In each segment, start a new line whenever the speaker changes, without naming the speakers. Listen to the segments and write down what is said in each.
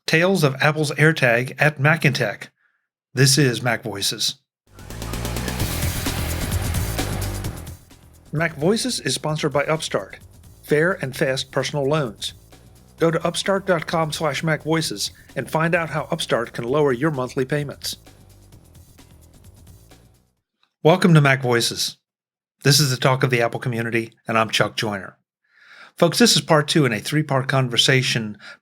Tales of Apple's AirTag at MacinTech. This is MacVoices. MacVoices is sponsored by Upstart, fair and fast personal loans. Go to upstart.com/MacVoices and find out how Upstart can lower your monthly payments. Welcome to MacVoices. This is the talk of the Apple community, and I'm Chuck Joyner. Folks, this is part 2 in a 3-part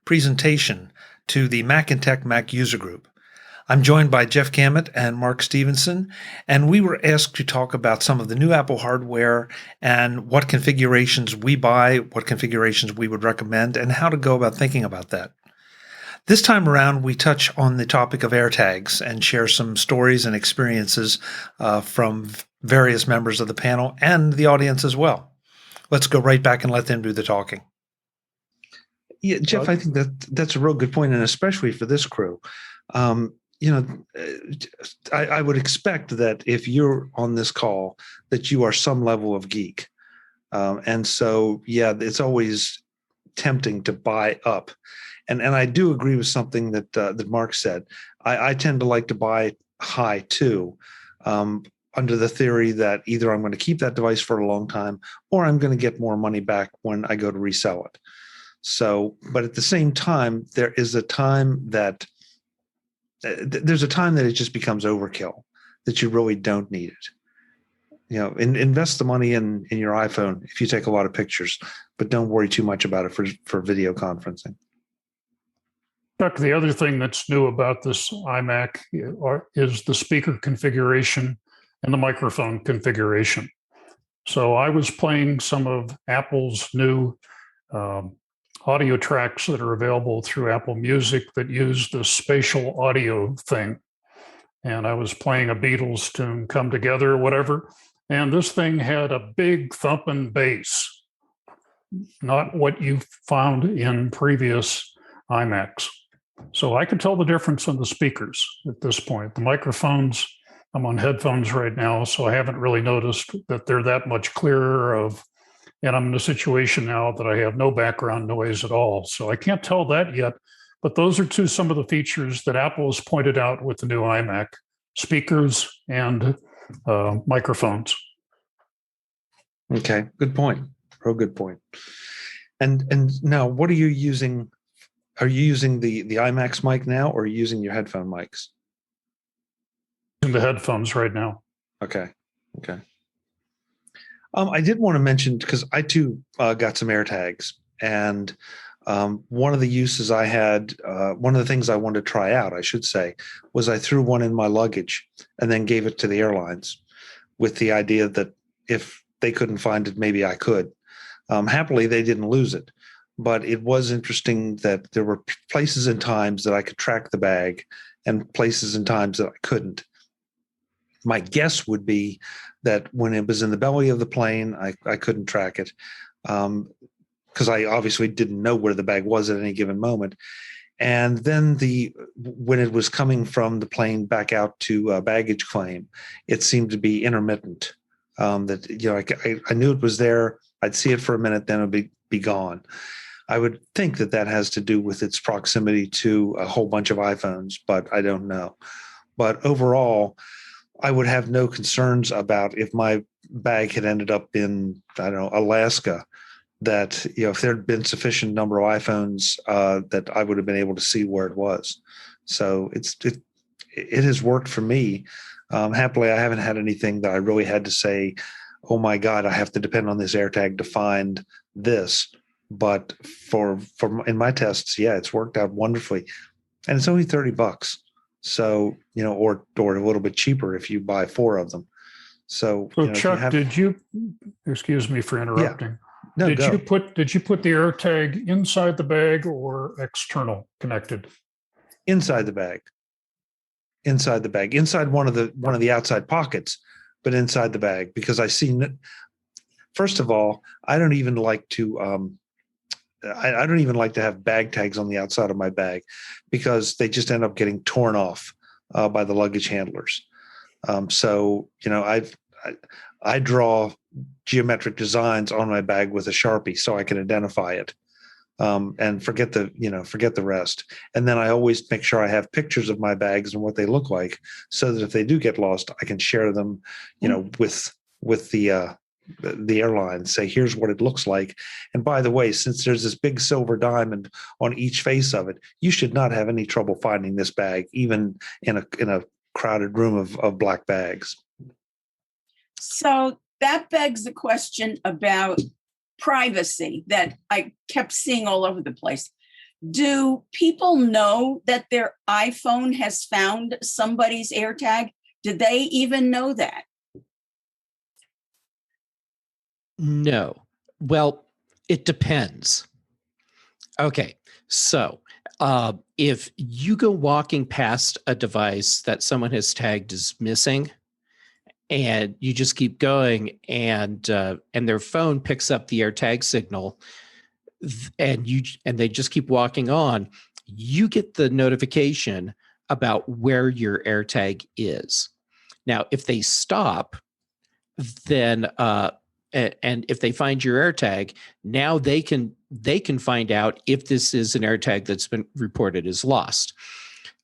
presentation to the MacinTech Mac User Group. I'm joined by Jeff Gamet and Mark Stevenson, and we were asked to talk about some of the new Apple hardware and what configurations we buy, what configurations we would recommend, and how to go about thinking about that. This time around, we touch on the topic of AirTags and share some stories and experiences from various members of the panel and the audience as well. Let's go right back and let them do the talking. Yeah, Jeff, I think that's a real good point, and especially for this crew. I would expect that if you're on this call, that you are some level of geek. And so, yeah, it's always tempting to buy up. And I do agree with something that Mark said. I tend to like to buy high too, under the theory that either I'm going to keep that device for a long time or I'm going to get more money back when I go to resell it. So, but at the same time, there is a time that it just becomes overkill, that you really don't need it. Invest the money in your iPhone if you take a lot of pictures, but don't worry too much about it for video conferencing.
Chuck, the other thing that's new about this iMac is the speaker configuration and the microphone configuration. So I was playing some of Apple's new audio tracks that are available through Apple Music that use the spatial audio thing. And I was playing a Beatles tune, Come Together, or whatever. And this thing had a big thumping bass, not what you found in previous iMacs. So I could tell the difference in the speakers at this point. The microphones, I'm on headphones right now, so I haven't really noticed that they're that much clearer and I'm in a situation now that I have no background noise at all. So I can't tell that yet, but those are some of the features that Apple has pointed out with the new iMac: speakers and microphones.
Okay, good point. Real good point. And now, what are you using? Are you using the iMac's mic now, or are you using your headphone mics?
In the headphones right now.
Okay. I did want to mention, because I too got some AirTags, and one of the uses I had, one of the things I wanted to try out, I should say, was I threw one in my luggage and then gave it to the airlines with the idea that if they couldn't find it, maybe I could. Happily, they didn't lose it, but it was interesting that there were places and times that I could track the bag and places and times that I couldn't. My guess would be that when it was in the belly of the plane, I couldn't track it because I obviously didn't know where the bag was at any given moment. And then when it was coming from the plane back out to baggage claim, it seemed to be intermittent. I knew it was there. I'd see it for a minute, then it would be gone. I would think that has to do with its proximity to a whole bunch of iPhones, but I don't know. But overall, I would have no concerns about if my bag had ended up in, Alaska, that, if there had been sufficient number of iPhones, that I would have been able to see where it was. So it has worked for me. Happily, I haven't had anything that I really had to say, oh my God, I have to depend on this AirTag to find this. But in my tests, yeah, it's worked out wonderfully. And it's only $30. So, or a little bit cheaper if you buy 4 of them. So
Chuck, excuse me for interrupting.
Yeah. No,
did you put the AirTag inside the bag or external connected?
Inside the bag. Inside one of the outside pockets, but inside the bag, because I seen it. First of all, I don't even like to I don't even like to have bag tags on the outside of my bag, because they just end up getting torn off by the luggage handlers. So I draw geometric designs on my bag with a Sharpie so I can identify it. and forget the rest. And then I always make sure I have pictures of my bags and what they look like, so that if they do get lost, I can share them, with the airline. Say, here's what it looks like. And by the way, since there's this big silver diamond on each face of it, you should not have any trouble finding this bag, even in a crowded room of black bags.
So that begs the question about privacy that I kept seeing all over the place. Do people know that their iPhone has found somebody's AirTag? Do they even know that?
No. Well, it depends. Okay. So if you go walking past a device that someone has tagged as missing, and you just keep going, and their phone picks up the AirTag signal, and they just keep walking on, you get the notification about where your AirTag is. Now, if they stop, then and if they find your AirTag, now they can find out if this is an AirTag that's been reported as lost.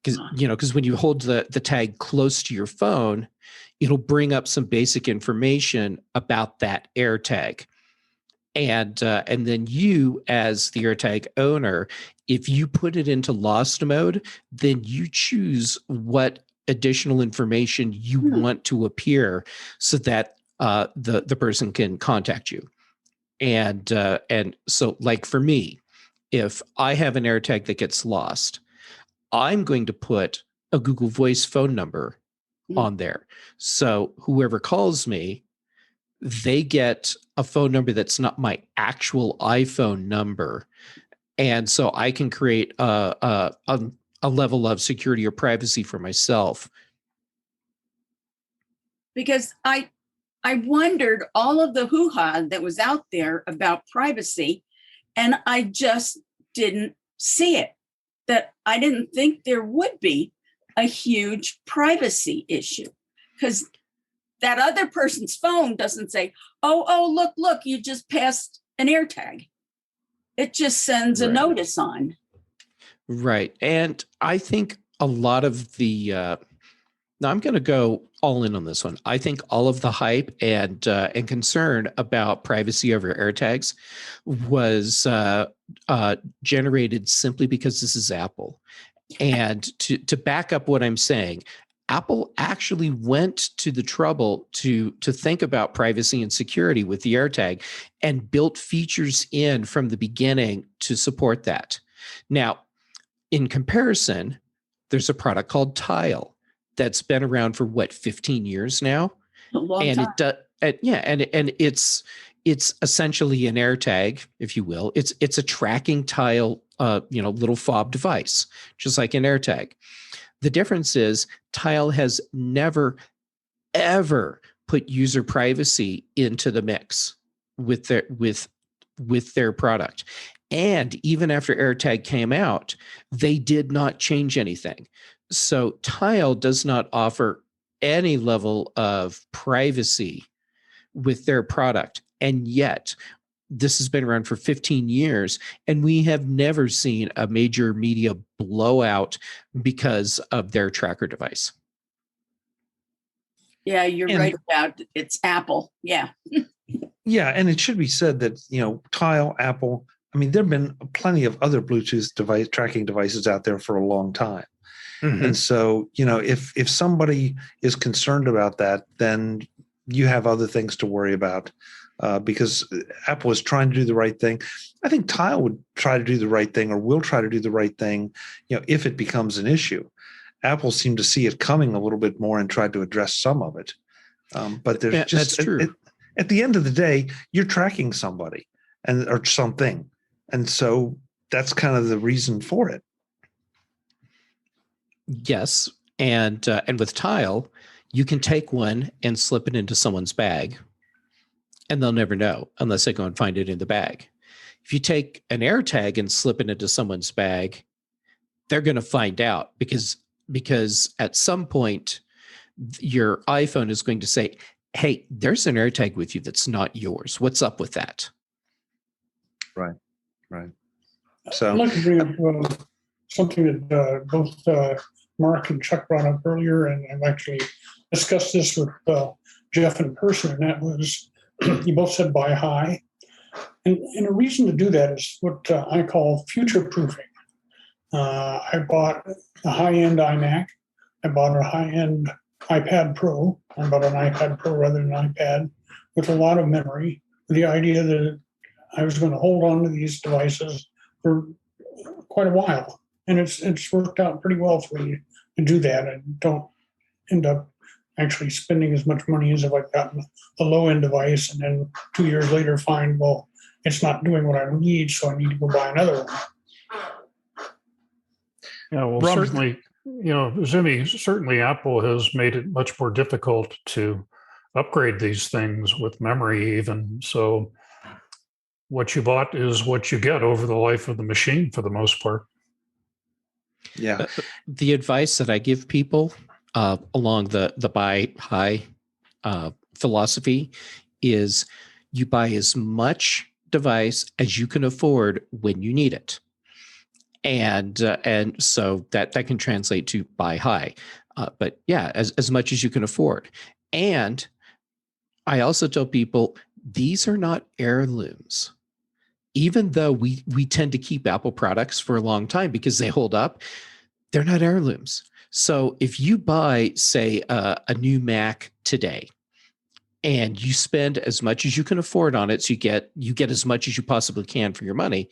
Because when you hold the tag close to your phone, it'll bring up some basic information about that AirTag. And then you, as the AirTag owner, if you put it into lost mode, then you choose what additional information you want to appear, so that the person can contact you. And so, like for me, if I have an AirTag that gets lost, I'm going to put a Google Voice phone number on there. So whoever calls me, they get a phone number that's not my actual iPhone number. And so I can create a level of security or privacy for myself.
Because I wondered all of the hoo-ha that was out there about privacy, and I just didn't see it. That I didn't think there would be a huge privacy issue, because that other person's phone doesn't say, oh, look, you just passed an AirTag. It just sends a notice on.
Right. And I think a lot of the, now I'm going to go all in on this one. I think all of the hype and concern about privacy over AirTags was generated simply because this is Apple. And to back up what I'm saying, Apple actually went to the trouble to think about privacy and security with the AirTag, and built features in from the beginning to support that. Now, in comparison, there's a product called Tile that's been around for 15 years now.
A long time.
And it's essentially an AirTag, if you will. It's a tracking Tile, little fob device, just like an AirTag. The difference is Tile has never, ever put user privacy into the mix with their product. And even after AirTag came out, they did not change anything. So Tile does not offer any level of privacy with their product. And yet, this has been around for 15 years, and we have never seen a major media blowout because of their tracker device.
Yeah, you're right about it's Apple. Yeah.
Yeah, and it should be said that, Tile, Apple, I mean, there have been plenty of other Bluetooth tracking devices out there for a long time. Mm-hmm. And so, if somebody is concerned about that, then you have other things to worry about, because Apple is trying to do the right thing. I think Tile would try to do the right thing, or will try to do the right thing, if it becomes an issue. Apple seemed to see it coming a little bit more and tried to address some of it. But there's just,
that's true.
At the end of the day, you're tracking somebody or something. And so that's kind of the reason for it.
Yes. And with Tile, you can take one and slip it into someone's bag, and they'll never know unless they go and find it in the bag. If you take an AirTag and slip it into someone's bag, they're going to find out, because at some point your iPhone is going to say, hey, there's an AirTag with you that's not yours. What's up with that?
Right.
I'd
So
like to bring up something that both Mark and Chuck brought up earlier, and I've actually discussed this with Jeff in person, and that was you both said buy high. And a reason to do that is what I call future proofing. I bought a high-end iMac. I bought a high-end iPad Pro. I bought an iPad Pro rather than an iPad with a lot of memory, with the idea that I was going to hold on to these devices for quite a while. And it's worked out pretty well for me to do that. I don't end up actually spending as much money as if I've gotten a low-end device and then 2 years later find, well, it's not doing what I need, so I need to go buy another one.
Yeah, well,
Rob-
certainly, Zimmy, certainly Apple has made it much more difficult to upgrade these things with memory even. So what you bought is what you get over the life of the machine for the most part.
yeah,
The advice that I give people along the buy high philosophy is you buy as much device as you can afford when you need it. And so that can translate to buy high. But yeah, as much as you can afford. And I also tell people, these are not heirlooms. Even though we tend to keep Apple products for a long time because they hold up, they're not heirlooms. So if you buy, say, a new Mac today, and you spend as much as you can afford on it, so you get as much as you possibly can for your money,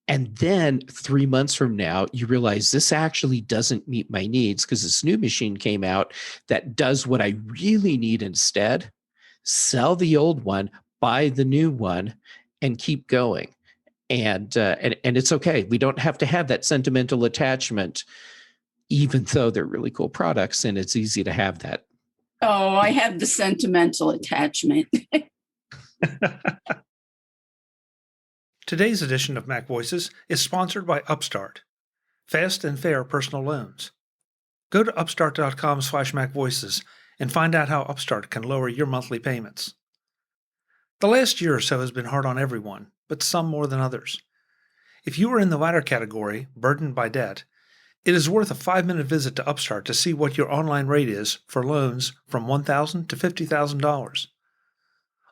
and then 3 months from now, you realize this actually doesn't meet my needs because this new machine came out that does what I really need instead. Sell the old one, buy the new one, and keep going. And it's okay. We don't have to have that sentimental attachment, even though they're really cool products, and it's easy to have that.
Oh, I have the sentimental attachment.
Today's edition of MacVoices is sponsored by Upstart, fast and fair personal loans. Go to upstart.com/MacVoices and find out how Upstart can lower your monthly payments. The last year or so has been hard on everyone, but some more than others. If you are in the latter category, burdened by debt, it is worth a 5-minute visit to Upstart to see what your online rate is for loans from $1,000 to $50,000.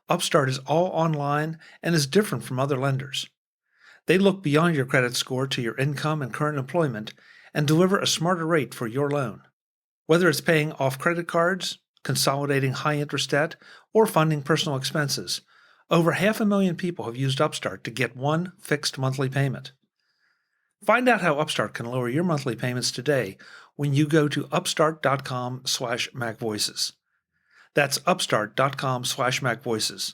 Upstart is all online and is different from other lenders. They look beyond your credit score to your income and current employment and deliver a smarter rate for your loan. Whether it's paying off credit cards, consolidating high-interest debt, or funding personal expenses, over 500,000 people have used Upstart to get one fixed monthly payment. Find out how Upstart can lower your monthly payments today when you go to upstart.com/MacVoices. That's upstart.com/MacVoices.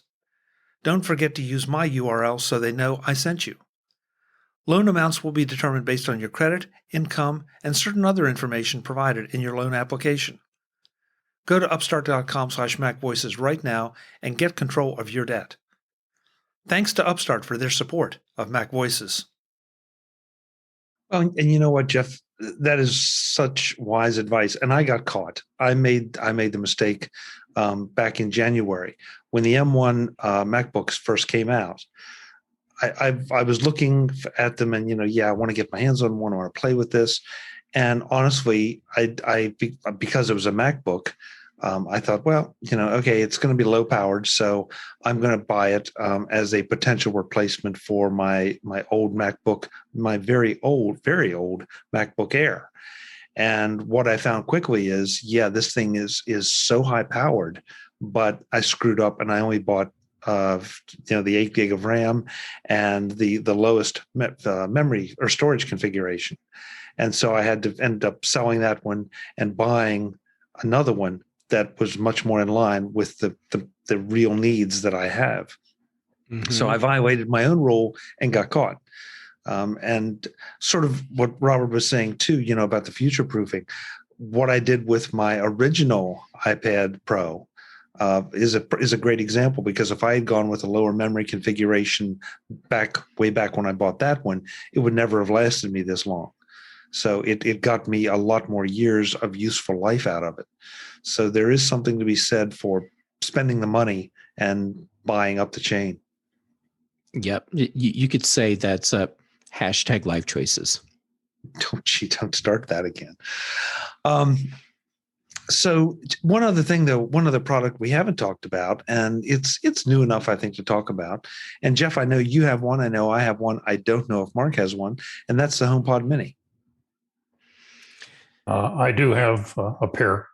Don't forget to use my URL so they know I sent you. Loan amounts will be determined based on your credit, income, and certain other information provided in your loan application. Go to upstart.com/MacVoices right now and get control of your debt. Thanks to Upstart for their support of MacVoices. Well, and you know what, Jeff? That is such wise advice. And I got caught. I made the mistake back in January when the M1 MacBooks first came out. I was looking at them, and I want to get my hands on one. I want to play with this. And honestly, I because it was a MacBook, I thought, well, okay, it's going to be low powered, so I'm going to buy it as a potential replacement for my old MacBook, my very old MacBook Air. And what I found quickly is, this thing is so high powered, but I screwed up and I only bought the 8 gig of RAM and the lowest memory or storage configuration. And so I had to end up selling that one and buying another one that was much more in line with the real needs that I have. Mm-hmm. So I violated my own rule and got caught. And sort of what Robert was saying too, about the future proofing, what I did with my original iPad Pro is a great example, because if I had gone with a lower memory configuration way back when I bought that one, it would never have lasted me this long. So it got me a lot more years of useful life out of it. So there is something to be said for spending the money and buying up the chain.
Yep. You could say that's Hashtag life choices.
Don't start that again. So one other thing, though, one other product we haven't talked about, and it's new enough, I think, to talk about. And Jeff, I know you have one. I know I have one. I don't know if Mark has one, and that's the HomePod Mini.
I do have a pair.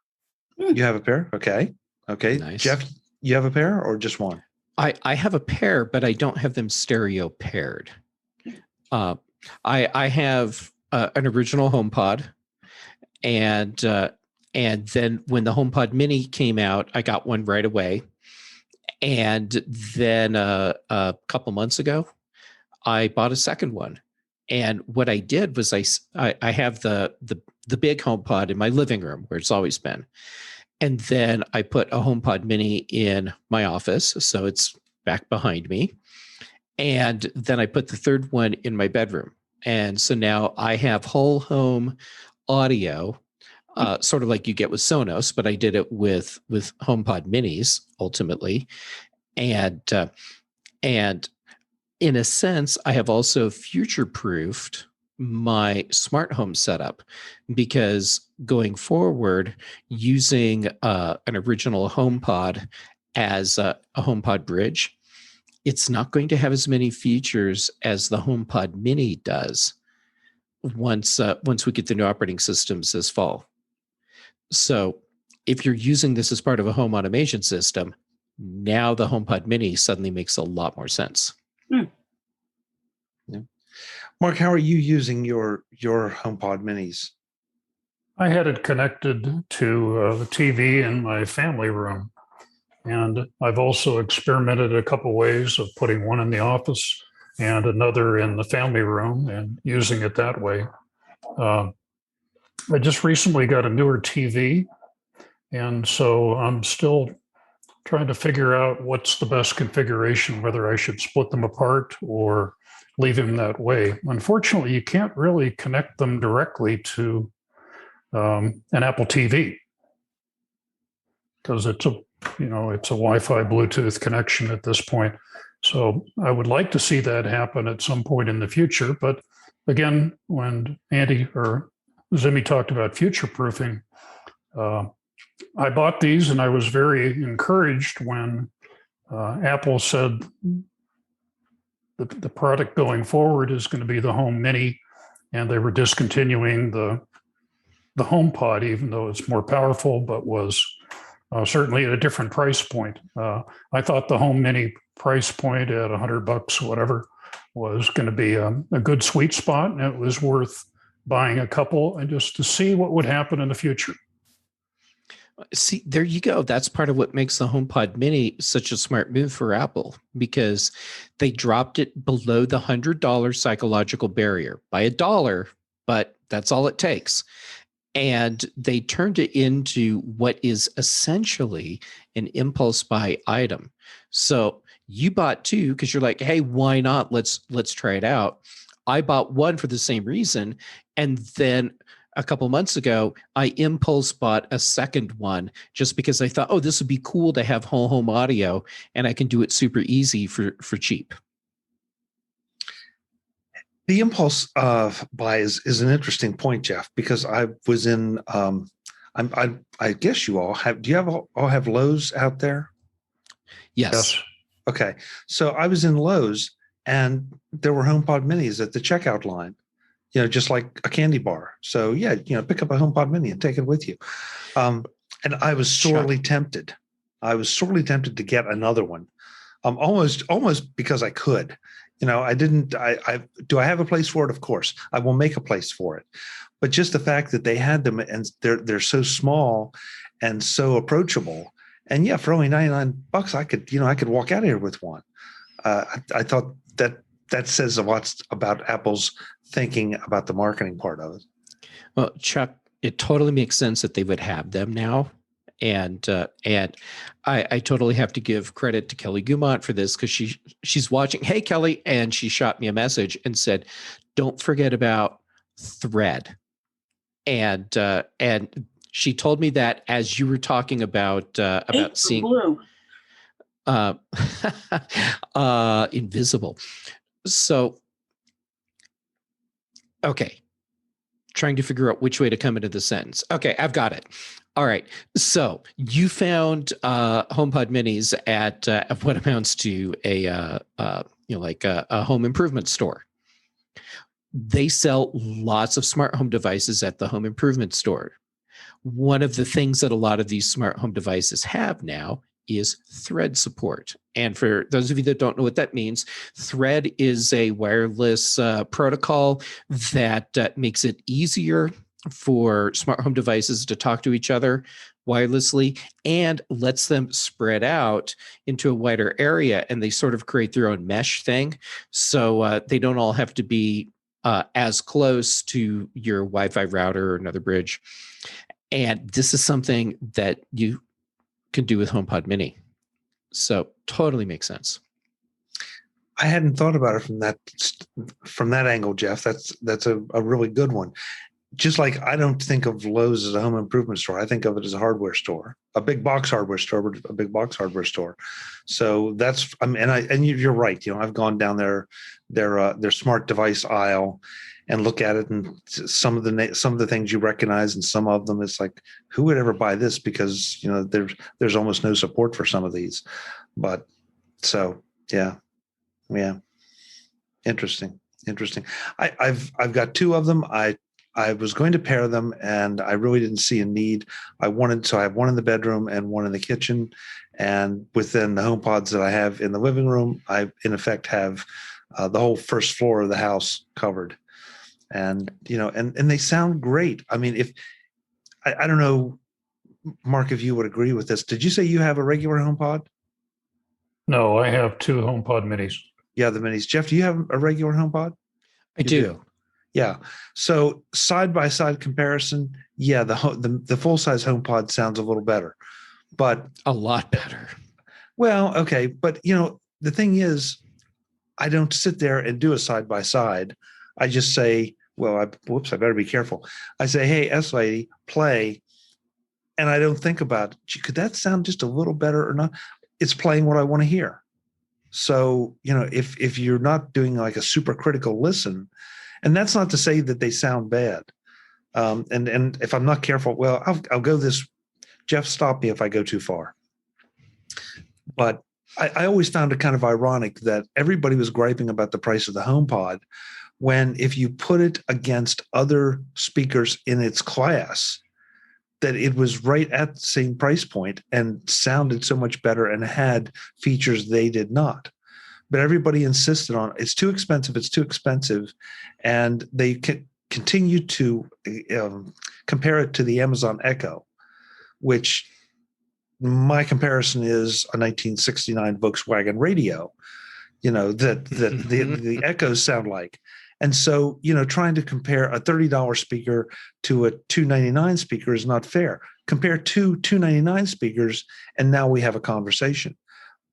You have a pair? Okay.
Nice.
Jeff, you have a pair or just one?
I have a pair, but I don't have them stereo paired. I have an original HomePod, and then when the HomePod Mini came out, I got one right away. And then a couple months ago, I bought a second one. And what I did was I have the big HomePod in my living room where it's always been. And then I put a HomePod Mini in my office, so it's back behind me. And then I put the third one in my bedroom. And so now I have whole home audio, sort of like you get with Sonos, but I did it with HomePod Minis ultimately. And in a sense, I have also future-proofed my smart home setup, because going forward, using an original HomePod as a HomePod bridge, it's not going to have as many features as the HomePod Mini does once we get the new operating systems this fall. So if you're using this as part of a home automation system, now the HomePod Mini suddenly makes a lot more sense.
Yeah. Mark, how are you using your HomePod Minis?
I had it connected to the TV in my family room. And I've also experimented a couple ways of putting one in the office and another in the family room and using it that way. I just recently got a newer TV, and so I'm still trying to figure out what's the best configuration, whether I should split them apart or leave them that way. Unfortunately, you can't really connect them directly to an Apple TV because it's a Wi-Fi Bluetooth connection at this point. So I would like to see that happen at some point in the future. But again, when Andy or Zimmy talked about future-proofing, I bought these and I was very encouraged when Apple said that the product going forward is going to be the Home Mini, and they were discontinuing the HomePod, even though it's more powerful, but was certainly at a different price point. I thought the Home Mini price point at $100 or whatever was going to be a good sweet spot, and it was worth buying a couple and just to see what would happen in the future.
See, there you go. That's part of what makes the HomePod Mini such a smart move for Apple, because they dropped it below the $100 psychological barrier by $1, but that's all it takes. And they turned it into what is essentially an impulse buy item. So you bought two because you're like, hey, why not? Let's try it out. I bought one for the same reason. And then a couple months ago, I impulse bought a second one just because I thought, oh, this would be cool to have whole home audio, and I can do it super easy for cheap.
The impulse buy is an interesting point, Jeff, because I was in. I guess you all have. Do you all have Lowe's out there?
Yes.
Okay, so I was in Lowe's, and there were HomePod Minis at the checkout line. Just like a candy bar. So yeah, pick up a HomePod Mini and take it with you. And I was sorely tempted. I was sorely tempted to get another one, almost because I could. I didn't. Do I have a place for it? Of course, I will make a place for it. But just the fact that they had them and they're so small and so approachable, and yeah, for only $99, I could walk out of here with one. I thought that says a lot about Apple's thinking about the marketing part of it.
Well, Chuck, it totally makes sense that they would have them now. And I totally have to give credit to Kelly Gumont for this, because she's watching. Hey, Kelly. And she shot me a message and said, don't forget about Thread. And she told me that as you were talking about seeing
blue.
Invisible. So Okay. Trying to figure out which way to come into the sentence. Okay, I've got it. All right. So you found HomePod minis at what amounts to a home improvement store. They sell lots of smart home devices at the home improvement store. One of the things that a lot of these smart home devices have now is Thread support. And for those of you that don't know what that means, Thread is a wireless protocol that makes it easier for smart home devices to talk to each other wirelessly and lets them spread out into a wider area, and they sort of create their own mesh thing. So they don't all have to be as close to your Wi-Fi router or another bridge. And this is something that you can do with HomePod Mini. So totally makes sense.
I hadn't thought about it from that angle, Jeff. That's a really good one. Just like I don't think of Lowe's as a home improvement store. I think of it as a hardware store, a big box hardware store, but a big box hardware store. So that's, and you're right. I've gone down their smart device aisle and look at it, and some of the things you recognize, and some of them it's like, who would ever buy this? Because there's almost no support for some of these. But so yeah, interesting. I've got two of them. I was going to pair them, and I really didn't see a need. So I have one in the bedroom and one in the kitchen, and within the HomePods that I have in the living room, I in effect have the whole first floor of the house covered. And and they sound great. I mean, if I don't know, Mark, if you would agree with this. Did you say you have a regular HomePod?
No, I have two HomePod minis.
Yeah, the minis. Jeff, do you have a regular HomePod?
I do.
Yeah. So side by side comparison, yeah, the full size HomePod sounds a little better, but
a lot better.
Well, okay, but the thing is, I don't sit there and do a side by side. I just say, well, I better be careful. I say, hey, S lady, play. And I don't think about, could that sound just a little better or not? It's playing what I want to hear. So, if you're not doing like a super critical listen, and that's not to say that they sound bad. And if I'm not careful, well, I'll go this, Jeff, stop me if I go too far. But I always found it kind of ironic that everybody was griping about the price of the HomePod, when if you put it against other speakers in its class, that it was right at the same price point and sounded so much better and had features they did not. But everybody insisted on it's too expensive, and they continue to compare it to the Amazon Echo, which my comparison is a 1969 Volkswagen radio, that the Echoes sound like. And so, trying to compare a $30 speaker to a $299 speaker is not fair. Compare two $299 speakers, and now we have a conversation.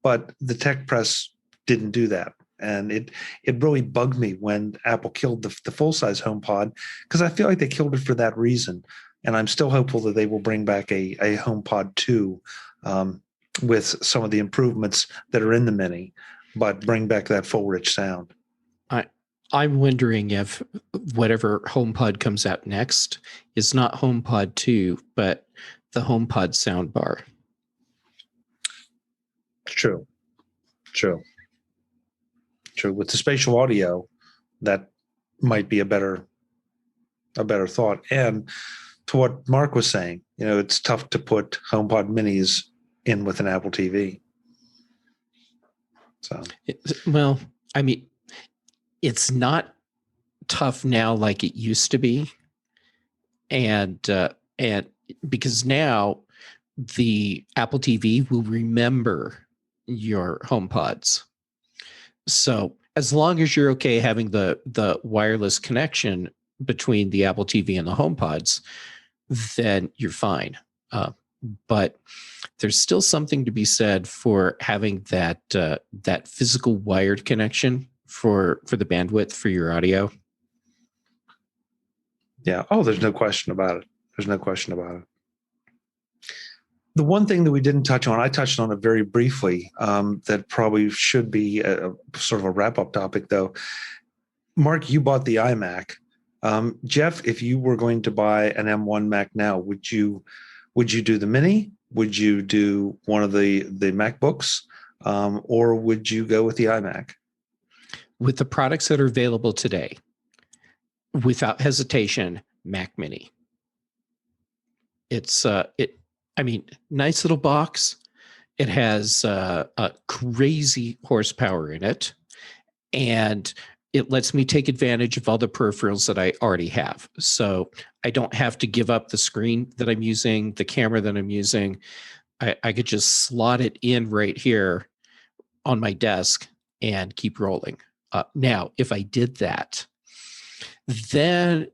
But the tech press didn't do that. And it really bugged me when Apple killed the full-size HomePod, because I feel like they killed it for that reason. And I'm still hopeful that they will bring back a HomePod 2 with some of the improvements that are in the Mini, but bring back that full, rich sound.
I'm wondering if whatever HomePod comes out next is not HomePod 2, but the HomePod soundbar.
True. With the spatial audio, that might be a better thought. And to what Mark was saying, it's tough to put HomePod minis in with an Apple TV. So,
well, I mean, it's not tough now like it used to be, and because now the Apple TV will remember your HomePods. So as long as you're okay having the wireless connection between the Apple TV and the HomePods, then you're fine. But there's still something to be said for having that physical wired connection for the bandwidth for your audio.
Yeah. Oh, there's no question about it. The one thing that we didn't touch on, I touched on it very briefly, that probably should be a sort of a wrap-up topic, though. Mark, you bought the iMac. Jeff, if you were going to buy an M1 Mac now, would you do the Mini? Would you do one of the MacBooks, or would you go with the iMac?
With the products that are available today, without hesitation, Mac Mini. It's nice little box. It has a crazy horsepower in it, and it lets me take advantage of all the peripherals that I already have. So I don't have to give up the screen that I'm using, the camera that I'm using. I could just slot it in right here on my desk and keep rolling. Now, if I did that, then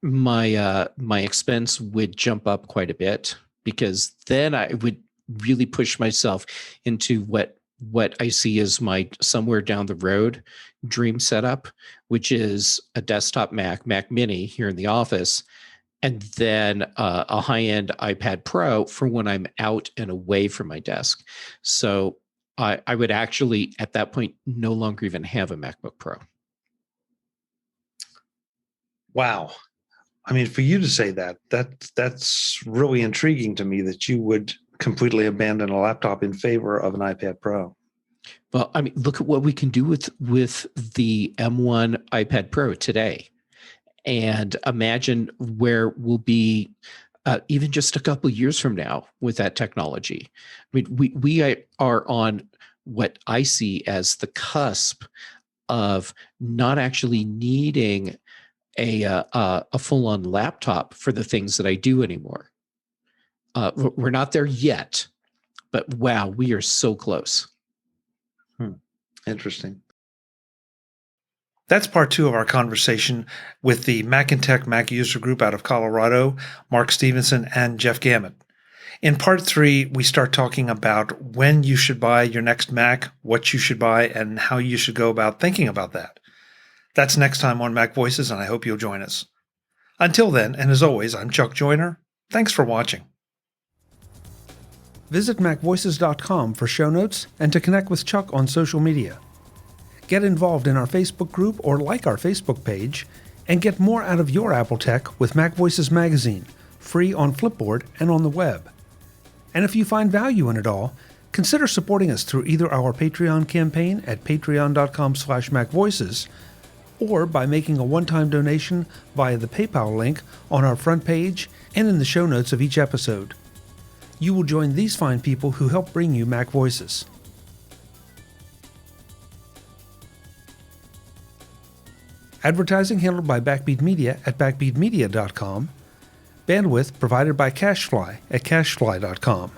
my expense would jump up quite a bit, because then I would really push myself into what I see as my somewhere down the road dream setup, which is a desktop Mac Mini here in the office, and then a high-end iPad Pro for when I'm out and away from my desk. So I would actually, at that point, no longer even have a MacBook Pro.
Wow. I mean, for you to say that's really intriguing to me, that you would completely abandon a laptop in favor of an iPad Pro.
Well, I mean, look at what we can do with the M1 iPad Pro today, and imagine where we'll be even just a couple of years from now with that technology. I mean, we are on what I see as the cusp of not actually needing a full-on laptop for the things that I do anymore. We're not there yet, but wow, we are so close.
Interesting. That's part 2 of our conversation with the MacinTech Mac User Group out of Colorado, Mark Stevenson and Jeff Gamet. In part 3, we start talking about when you should buy your next Mac, what you should buy, and how you should go about thinking about that. That's next time on MacVoices, and I hope you'll join us. Until then, and as always, I'm Chuck Joyner. Thanks for watching. Visit MacVoices.com for show notes and to connect with Chuck on social media. Get involved in our Facebook group or like our Facebook page, and get more out of your Apple tech with MacVoices magazine, free on Flipboard and on the web. And if you find value in it all, consider supporting us through either our Patreon campaign at patreon.com/MacVoices, or by making a one-time donation via the PayPal link on our front page and in the show notes of each episode. You will join these fine people who help bring you Mac Voices. Advertising handled by Backbeat Media at backbeatmedia.com. Bandwidth provided by CacheFly at cachefly.com.